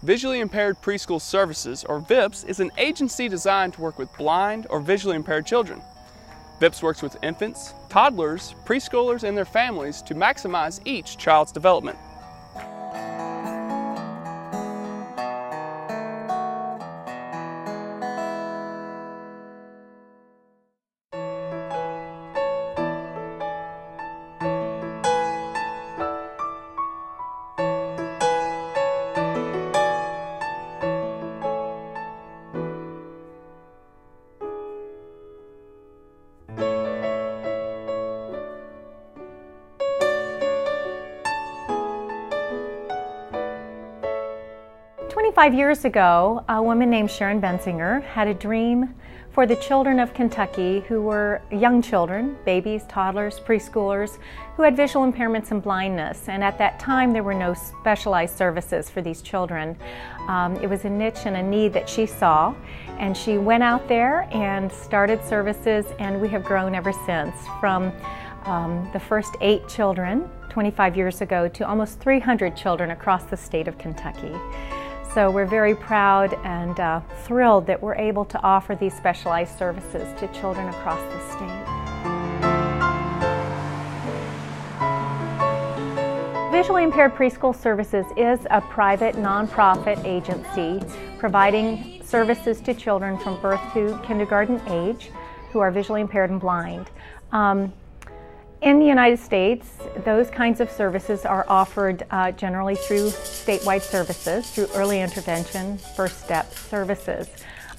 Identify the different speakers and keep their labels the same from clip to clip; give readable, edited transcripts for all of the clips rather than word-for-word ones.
Speaker 1: Visually Impaired Preschool Services, or VIPS, is an agency designed to work with blind or visually impaired children. VIPS works with infants, toddlers, preschoolers, and their families to maximize each child's development.
Speaker 2: "25 years ago, a woman named Sharon Benzinger had a dream for the children of Kentucky who were young children, babies, toddlers, preschoolers, who had visual impairments and blindness. And at that time, there were no specialized services for these children. It was a niche and a need that she saw, and she went out there and started services, and we have grown ever since, from the first 8 children 25 years ago to almost 300 children across the state of Kentucky. So we're very proud and thrilled that we're able to offer these specialized services to children across the state. Visually Impaired Preschool Services is a private nonprofit agency providing services to children from birth to kindergarten age who are visually impaired and blind. In the United States, those kinds of services are offered generally through statewide services, through early intervention, first step services.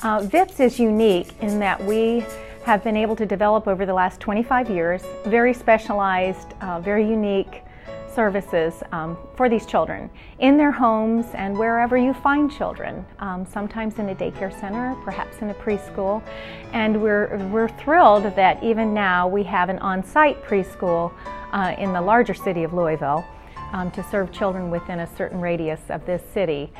Speaker 2: VIPS is unique in that we have been able to develop over the last 25 years very specialized, very unique services for these children in their homes and wherever you find children, sometimes in a daycare center, perhaps in a preschool. And we're thrilled that even now we have an on-site preschool in the larger city of Louisville to serve children within a certain radius of this city.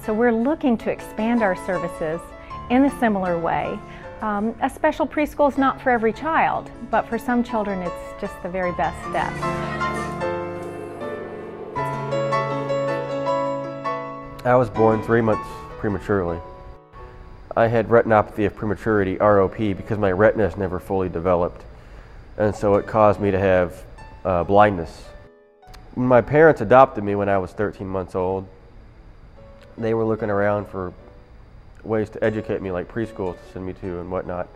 Speaker 2: So we're looking to expand our services in a similar way. A special preschool is not for every child, but for some children it's just the very best step.
Speaker 3: I was born 3 months prematurely. I had retinopathy of prematurity, ROP, because my retinas never fully developed, and so it caused me to have blindness. When my parents adopted me when I was 13 months old, they were looking around for ways to educate me, like preschools to send me to and whatnot.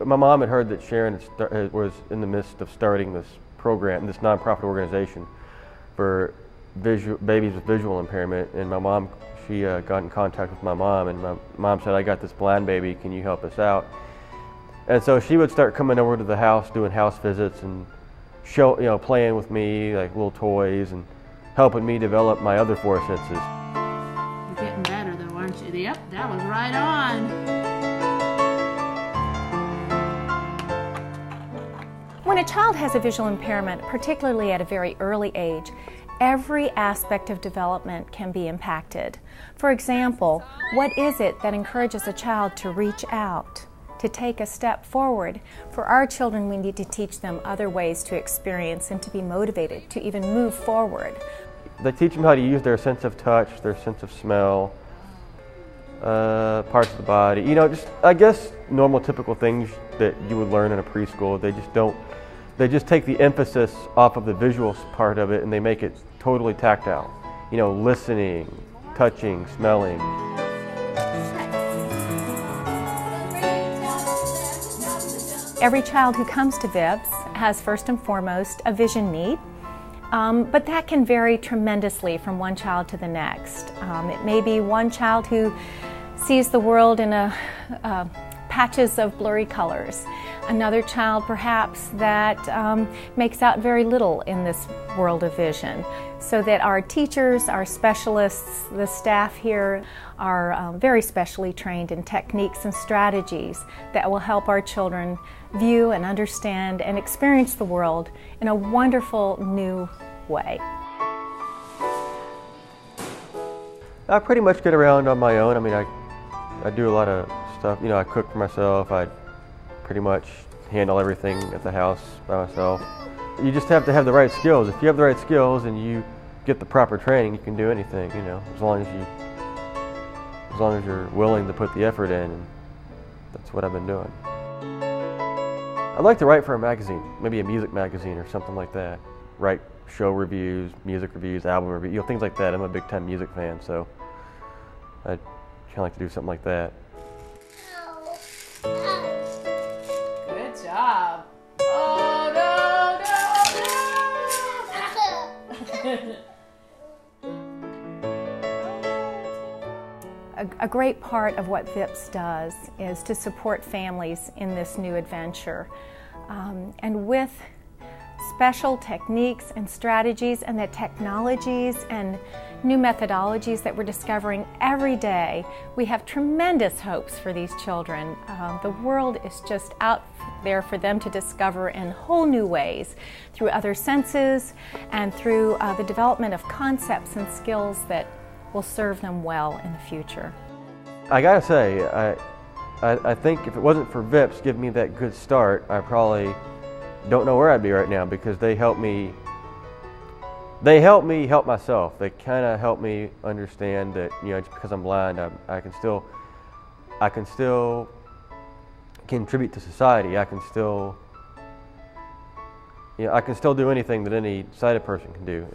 Speaker 3: But my mom had heard that Sharon was in the midst of starting this program, this nonprofit organization for babies with visual impairment, and my mom, she got in contact with my mom, and my mom said, "I got this blind baby, can you help us out?" And so she would start coming over to the house, doing house visits and playing with me, like little toys, and helping me develop my other 4 senses.
Speaker 4: You're getting better though, aren't you? Yep, that was right on.
Speaker 2: When a child has a visual impairment, particularly at a very early age, every aspect of development can be impacted. For example, what is it that encourages a child to reach out, to take a step forward? For our children, we need to teach them other ways to experience and to be motivated to even move forward.
Speaker 3: They teach them how to use their sense of touch, their sense of smell, parts of the body. Just, I guess, normal, typical things that you would learn in a preschool. They just take the emphasis off of the visual part of it and they make it totally tactile. Listening, touching, smelling.
Speaker 2: Every child who comes to VIPS has first and foremost a vision need, but that can vary tremendously from one child to the next. It may be one child who sees the world in patches of blurry colors. Another child perhaps that makes out very little in this world of vision. So that our teachers, our specialists, the staff here are very specially trained in techniques and strategies that will help our children view and understand and experience the world in a wonderful new way.
Speaker 3: I pretty much get around on my own. I do a lot of stuff. I cook for myself. I pretty much handle everything at the house by myself. You just have to have the right skills. If you have the right skills and you get the proper training, you can do anything, as long as you as long as you're willing to put the effort in, and that's what I've been doing. I'd like to write for a magazine, maybe a music magazine or something like that. Write show reviews, music reviews, album reviews, things like that. I'm a big time music fan, so I'd kind of like to do something like that.
Speaker 4: Good job. Oh, no, no, no.
Speaker 2: A great part of what VIPS does is to support families in this new adventure. And with special techniques and strategies and the technologies and new methodologies that we're discovering every day, we have tremendous hopes for these children. The world is just out there for them to discover in whole new ways through other senses and through the development of concepts and skills that will serve them well in the future.
Speaker 3: I gotta say, I think if it wasn't for VIPS giving me that good start, I probably don't know where I'd be right now, because they help me help myself. They kind of help me understand that, just because I'm blind, I can still contribute to society. I can still do anything that any sighted person can do.